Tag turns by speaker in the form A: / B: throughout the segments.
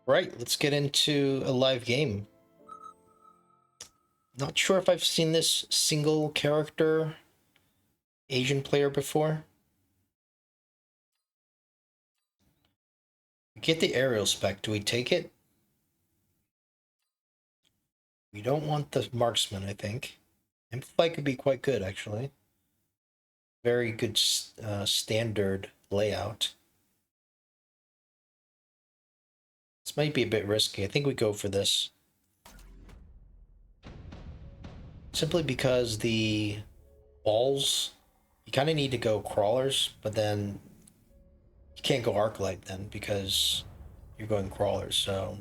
A: Right, let's get into a live game. Not sure if I've seen this single character Asian player before. Get the aerial spec. Do we take it? We don't want the marksman, I think. Amplify could be quite good, actually. Very good standard layout. This might be a bit risky. I think we go for this. Simply because the walls, you kind of need to go crawlers, but then you can't go arc light then because you're going crawlers, so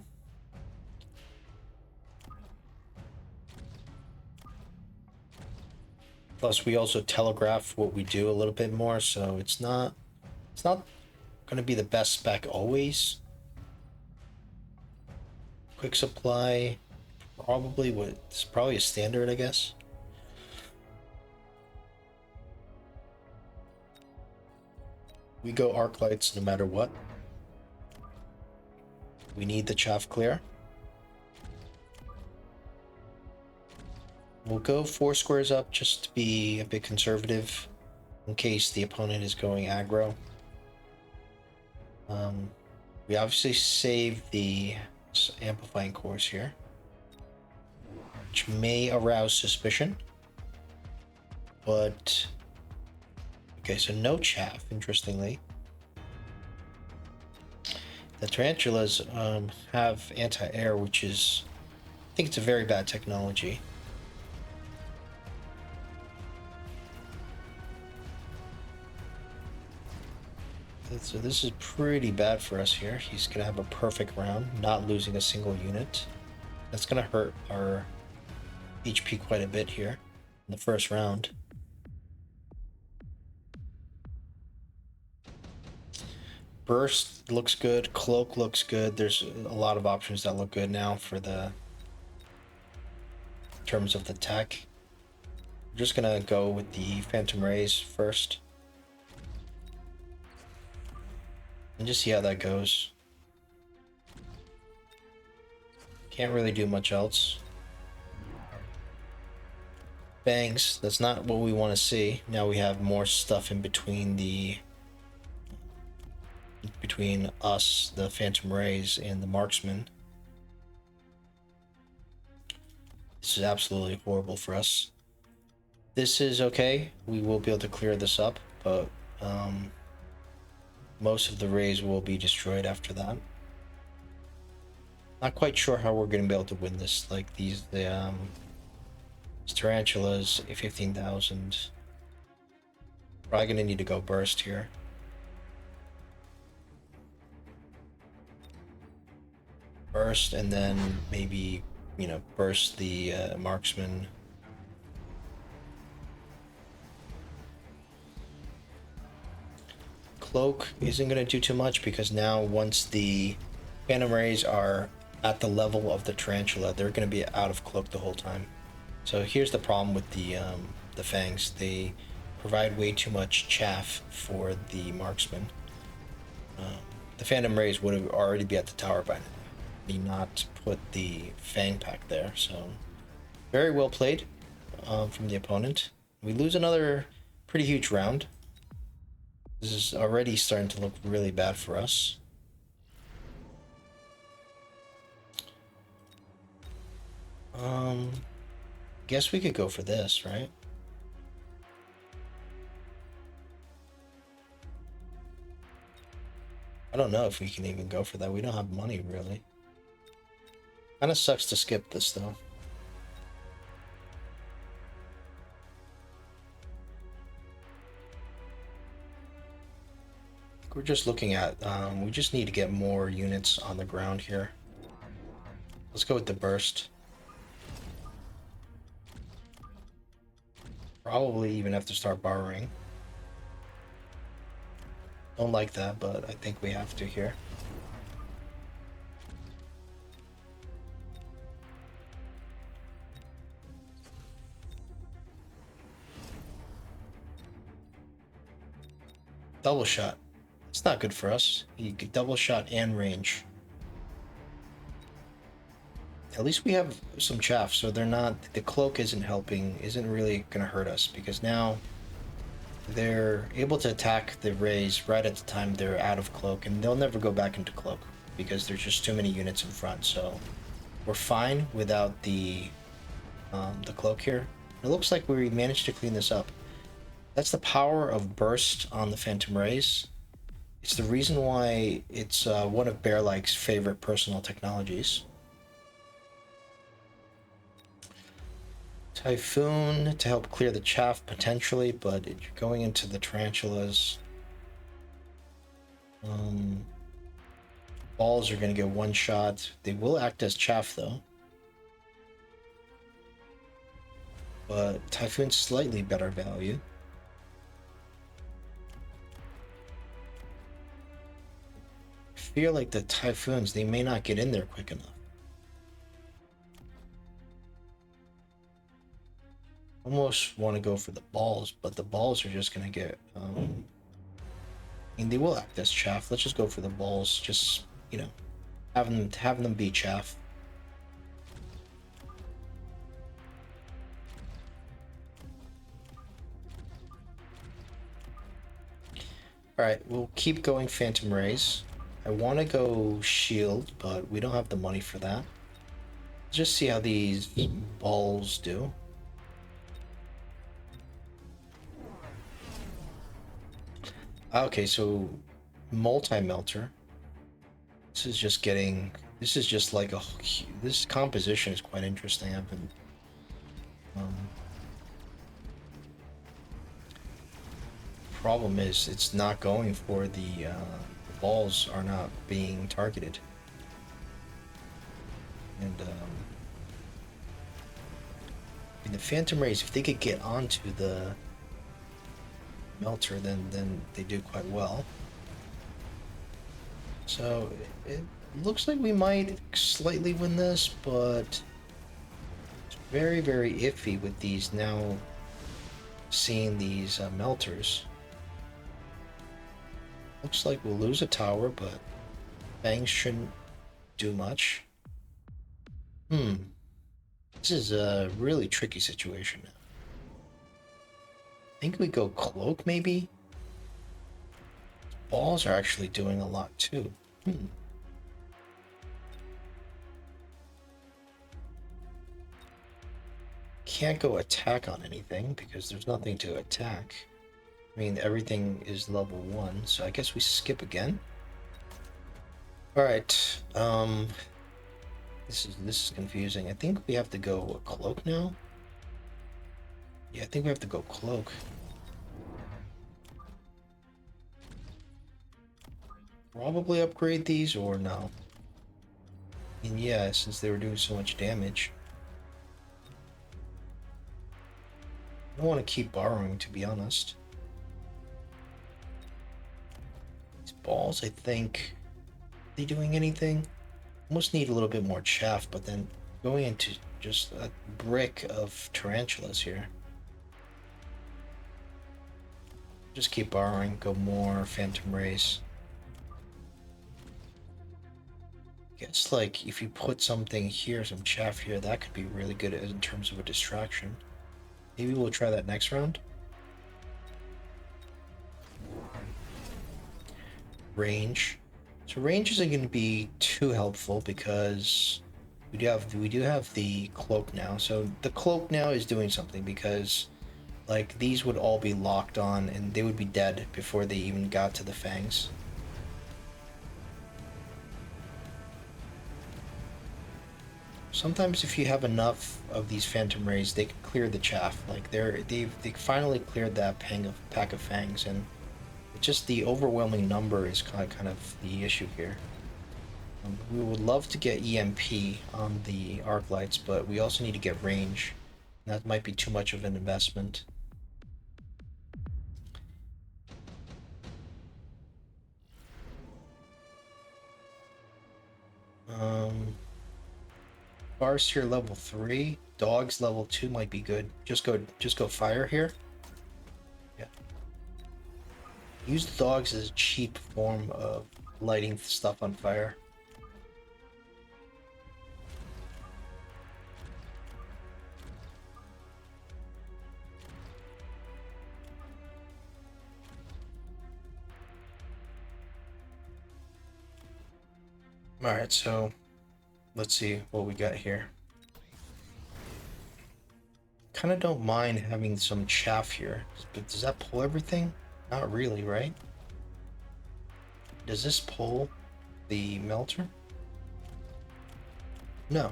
A: plus we also telegraph what we do a little bit more, so it's not going to be the best spec always. Quick supply probably it's probably a standard, I guess. We go arc lights no matter what. We need the chaff clear. We'll go 4 squares up just to be a bit conservative in case the opponent is going aggro. We obviously save the amplifying cores here, which may arouse suspicion. But okay, so no chaff, interestingly. The tarantulas have anti-air, which is, I think it's a very bad technology. So this is pretty bad for us here. He's gonna have a perfect round, not losing a single unit. That's gonna hurt our HP quite a bit here in the first round. Burst looks good, cloak looks good. There's a lot of options that look good now for the in terms of the tech. We're just gonna go with the phantom rays first and just see how that goes. Can't really do much else. Bangs, that's not what we want to see. Now we have more stuff in between between us, the phantom rays, and the marksman. This is absolutely horrible for us. This is okay. We will be able to clear this up, but most of the rays will be destroyed after that. Not quite sure how we're going to be able to win this. Like these tarantulas, 15,000. Probably going to need to go burst here. Burst and then maybe, burst the marksman. Cloak isn't going to do too much because now once the phantom rays are at the level of the tarantula, they're going to be out of cloak the whole time. So here's the problem with the fangs. They provide way too much chaff for the marksman. The phantom rays would have already be at the tower by now. He not put the fang pack there, so very well played from the opponent. We lose another pretty huge round. This is already starting to look really bad for us. Guess we could go for this, right? I don't know if we can even go for that. We don't have money, really. Kind of sucks to skip this, though. We're just looking at, we just need to get more units on the ground here. Let's go with the burst. Probably even have to start borrowing. Don't like that, but I think we have to here. Double shot. It's not good for us. You get double shot and range. at least we have some chaff, so they're not, the cloak isn't helping, isn't really gonna hurt us, because now they're able to attack the rays right at the time they're out of cloak, and they'll never go back into cloak because there's just too many units in front. So we're fine without the cloak here. It looks like we managed to clean this up. That's the power of burst on the Phantom Rays. It's the reason why it's one of Bearlike's favorite personal technologies. Typhoon to help clear the chaff potentially, but you're going into the tarantulas. Balls are going to get one shot. They will act as chaff though. But Typhoon's slightly better value. I feel like the Typhoons, they may not get in there quick enough. Almost want to go for the balls, but the balls are just going to get... I mean, they will act as chaff. Let's just go for the balls. Just, you know, have them be chaff. Alright, we'll keep going Phantom Rays. I want to go shield, but we don't have the money for that. Let's just see how these balls do. Okay, so multi-melter. This is just getting... This is just like a... This composition is quite interesting. I've been... problem is, it's not going for the balls are not being targeted. And I mean, the Phantom Rays, if they could get onto the melter, then they do quite well. So it looks like we might slightly win this, but it's very, very iffy with these now seeing these melters. Looks like we'll lose a tower, but fangs shouldn't do much. This is a really tricky situation now. I think we go cloak, maybe? Balls are actually doing a lot, too. Can't go attack on anything, because there's nothing to attack. I mean, everything is level 1, so I guess we skip again. Alright, this is confusing. I think we have to go cloak now? Yeah, I think we have to go cloak. Probably upgrade these or no? And yeah, since they were doing so much damage. I don't want to keep borrowing, to be honest. Balls, I think, are they doing anything? Almost need a little bit more chaff, but then going into just a brick of tarantulas here. Just keep borrowing, go more Phantom Rays. Guess like if you put something here, some chaff here, that could be really good in terms of a distraction. Maybe we'll try that next round. Range. So range isn't going to be too helpful because we do have the cloak now. So the cloak now is doing something because like these would all be locked on and they would be dead before they even got to the fangs. Sometimes if you have enough of these Phantom Rays, they can clear the chaff. Like they finally cleared that pack of fangs, and just the overwhelming number is kind of the issue here. We would love to get EMP on the arc lights, but we also need to get range. That might be too much of an investment. Farseer level 3, dogs level 2 might be good. Just go fire here. Yeah. Use the dogs as a cheap form of lighting stuff on fire. All right, so let's see what we got here. Kind of don't mind having some chaff here, but does that pull everything? Not really, right? Does this pull the melter? No.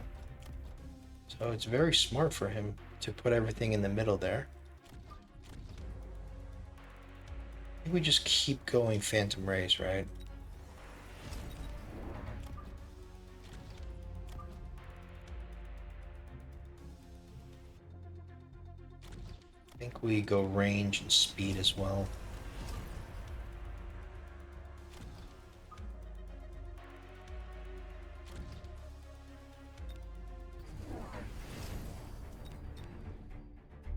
A: So it's very smart for him to put everything in the middle there. I think we just keep going Phantom Rays, right? I think we go range and speed as well.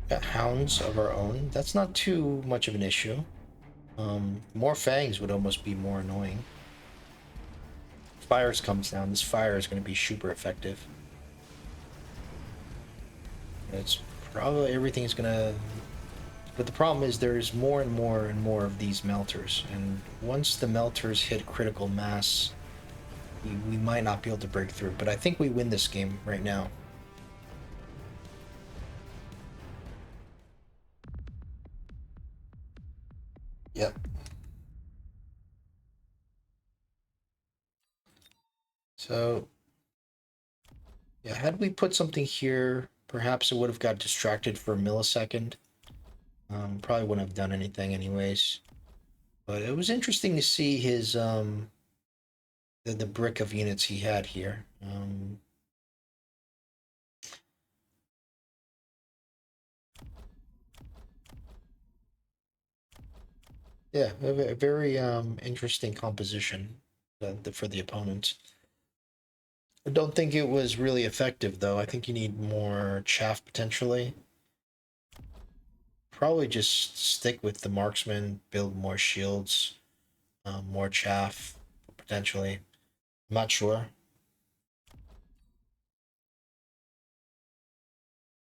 A: Got hounds of our own. That's not too much of an issue. More fangs would almost be more annoying. Fires comes down. This fire is going to be super effective. It's probably everything's going to. But the problem is there's more and more and more of these melters. And once the melters hit critical mass, we might not be able to break through. But I think we win this game right now. Yep. So, yeah, had we put something here, perhaps it would have got distracted for a millisecond. Probably wouldn't have done anything anyways. But it was interesting to see his the brick of units he had here. Yeah, a very interesting composition for the opponent. I don't think it was really effective though. I think you need more chaff potentially. Probably just stick with the marksman, build more shields, more chaff potentially. I'm not sure.